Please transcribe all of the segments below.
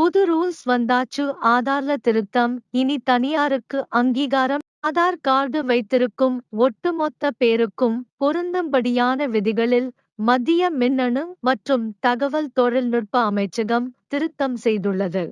புது ரூல்ஸ் வந்தாச்சு. ஆதார்ல திருத்தம். இனி தனியாருக்கு அங்கீகாரம். ஆதார் கார்டு வைத்திருக்கும் ஒட்டுமொத்த பேருக்கும் பொருந்தும்படியான விதிகளில் மத்திய மின்னணு மற்றும் தகவல் தொழில்நுட்ப அமைச்சகம் திருத்தம் செய்துள்ளது.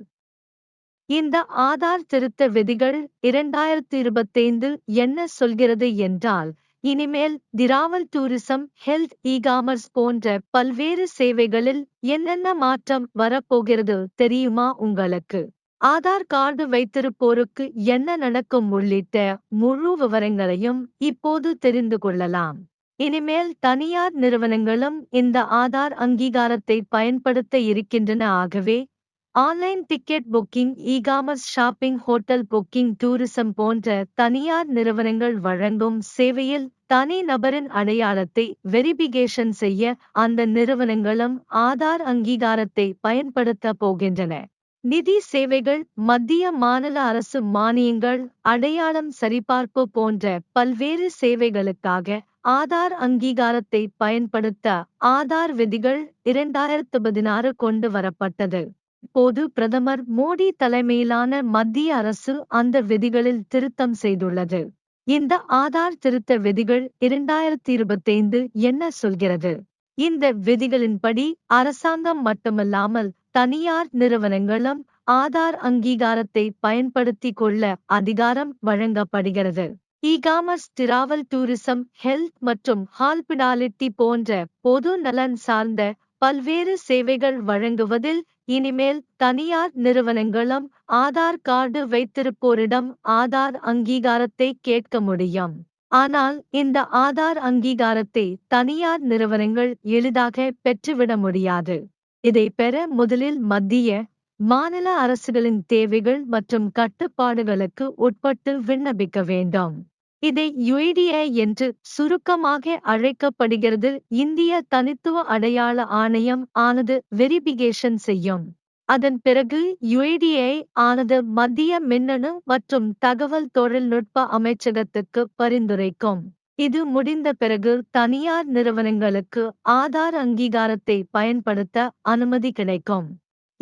இந்த ஆதார் திருத்த விதிகள் 2025 என்ன சொல்கிறது என்றால், இனிமேல் டிராவல் டூரிசம், ஹெல்த், இ-காமர்ஸ் போன்ற பல்வேறு சேவைகளில் என்னென்ன மாற்றம் வரப்போகிறது தெரியுமா உங்களுக்கு? ஆதார் கார்டு வைத்திருப்போருக்கு என்ன நடக்கும் உள்ளிட்ட முழு விவரங்களையும் இப்போது தெரிந்து கொள்ளலாம். இனிமேல் தனியார் நிறுவனங்களும் இந்த ஆதார் அங்கீகாரத்தை பயன்படுத்த இருக்கின்றன. ஆகவே online ticket booking, e-commerce, shopping, hotel booking, tourism போன்ற தனியார் நிறுவனங்கள் வழங்கும் சேவையில் தனி நபரின் அடையாளத்தை வெரிபிகேஷன் செய்ய அந்த நிறுவனங்களும் ஆதார் அங்கீகாரத்தை பயன்படுத்த போகின்றன. நிதி சேவைகள், மத்திய மாநில அரசு மானியங்கள், அடையாளம் சரிபார்ப்பு போன்ற பல்வேறு சேவைகளுக்காக ஆதார் அங்கீகாரத்தை பயன்படுத்த ஆதார் விதிகள் 2016 கொண்டு வரப்பட்டது. இப்போது பிரதமர் மோடி தலைமையிலான மத்திய அரசு அந்த விதிகளில் திருத்தம் செய்துள்ளது. இந்த ஆதார் திருத்த விதிகள் 2025 என்ன சொல்கிறது? இந்த விதிகளின்படி அரசாங்கம் மட்டுமல்லாமல் தனியார் நிறுவனங்களும் ஆதார் அங்கீகாரத்தை பயன்படுத்திக் கொள்ள அதிகாரம் வழங்கப்படுகிறது. இ-காமர்ஸ், டிராவல் டூரிசம், ஹெல்த் மற்றும் ஹாஸ்பிடாலிட்டி போன்ற பொது நலன் சார்ந்த பல்வேறு சேவைகள் வழங்குவதில் இனிமேல் தனியார் நிறுவனங்களும் ஆதார் கார்டு வைத்திருப்போரிடம் ஆதார் அங்கீகாரத்தை கேட்க முடியும். ஆனால் இந்த ஆதார் அங்கீகாரத்தை தனியார் நிறுவனங்கள் எளிதாக பெற்றுவிட முடியாது. இதை பெற முதலில் மத்திய, மாநில அரசுகளின் தேவைகள் மற்றும் கட்டுப்பாடுகளுக்கு உட்பட்டு விண்ணப்பிக்க வேண்டும். இதை UIDAI என்று சுருக்கமாக அழைக்கப்படுகிறது. இந்திய தனித்துவ அடையாள ஆணையம் ஆனது வெரிபிகேஷன் செய்யும். அதன் பிறகு UIDAI ஆனது மத்திய மின்னணு மற்றும் தகவல் தொழில்நுட்ப அமைச்சகத்துக்கு பரிந்துரைக்கும். இது முடிந்த பிறகு தனியார் நிறுவனங்களுக்கு ஆதார் அங்கீகாரத்தை பயன்படுத்த அனுமதி கிடைக்கும்.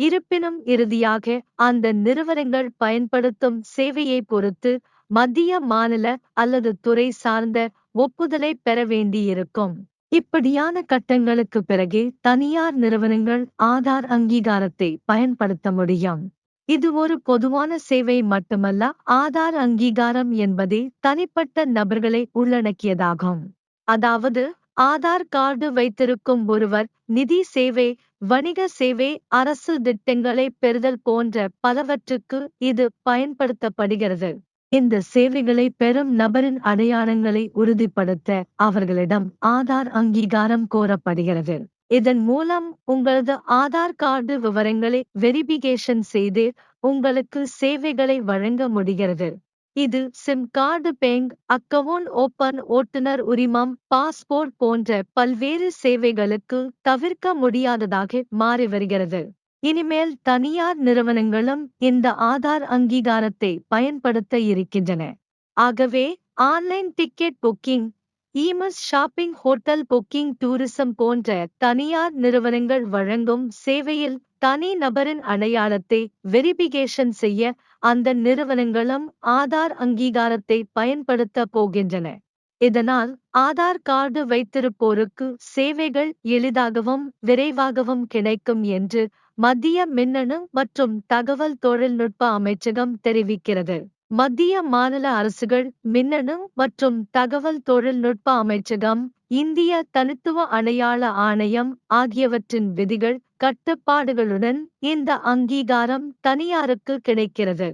இருப்பினும் இறுதியாக அந்த நிறுவனங்கள் பயன்படுத்தும் சேவையை பொறுத்து மத்திய, மாநில அல்லது துறை சார்ந்த ஒப்புதலை பெற வேண்டியிருக்கும். இப்படியான கட்டங்களுக்கு பிறகே தனியார் நிறுவனங்கள் ஆதார் அங்கீகாரத்தை பயன்படுத்த முடியும். இது ஒரு பொதுவான சேவை மட்டுமல்ல. ஆதார் அங்கீகாரம் என்பதே தனிப்பட்ட நபர்களை உள்ளடக்கியதாகும். அதாவது ஆதார் கார்டு வைத்திருக்கும் ஒருவர் நிதி சேவை, வணிக சேவை, அரசு திட்டங்களை பெறுதல் போன்ற பலவற்றுக்கு இது பயன்படுத்தப்படுகிறது. இந்த சேவைகளை பெறும் நபரின் அடையாளங்களை உறுதிப்படுத்த அவர்களிடம் ஆதார் அங்கீகாரம் கோரப்படுகிறது. இதன் மூலம் உங்களது ஆதார் கார்டு விவரங்களை வெரிபிகேஷன் செய்து உங்களுக்கு சேவைகளை வழங்க முடிகிறது. இது sim card, bank account open, ஓட்டுநர் உரிமம், பாஸ்போர்ட் போன்ற பல்வேறு சேவைகளுக்கு தவிர்க்க முடியாததாக மாறி வருகிறது. இனிமேல் தனியார் நிறுவனங்களும் இந்த ஆதார் அங்கீகாரத்தை பயன்படுத்த இருக்கின்றன. ஆகவே online ticket booking, e-commerce, shopping, hotel booking, tourism போன்ற தனியார் நிறுவனங்கள் வழங்கும் சேவையில் தனி நபரின் அடையாளத்தை வெரிபிகேஷன் செய்ய அந்த நிறுவனங்களும் ஆதார் அங்கீகாரத்தை பயன்படுத்த போகின்றன. இதனால் ஆதார் கார்டு வைத்திருப்போருக்கு சேவைகள் எளிதாகவும் விரைவாகவும் கிடைக்கும் என்று மத்திய மின்னணு மற்றும் தகவல் தொழில்நுட்ப அமைச்சகம் தெரிவிக்கிறது. மத்திய, மாநில அரசுகள், மின்னணு மற்றும் தகவல் தொழில்நுட்ப அமைச்சகம், இந்திய தனித்துவ அடையாள ஆணையம் ஆகியவற்றின் விதிகள், கட்டுப்பாடுகளுடன் இந்த அங்கீகாரம் தனியாருக்கு கிடைக்கிறது.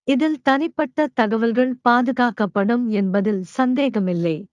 இதில் தனிப்பட்ட தகவல்கள் பாதுகாக்கப்படும் என்பதில் சந்தேகமில்லை.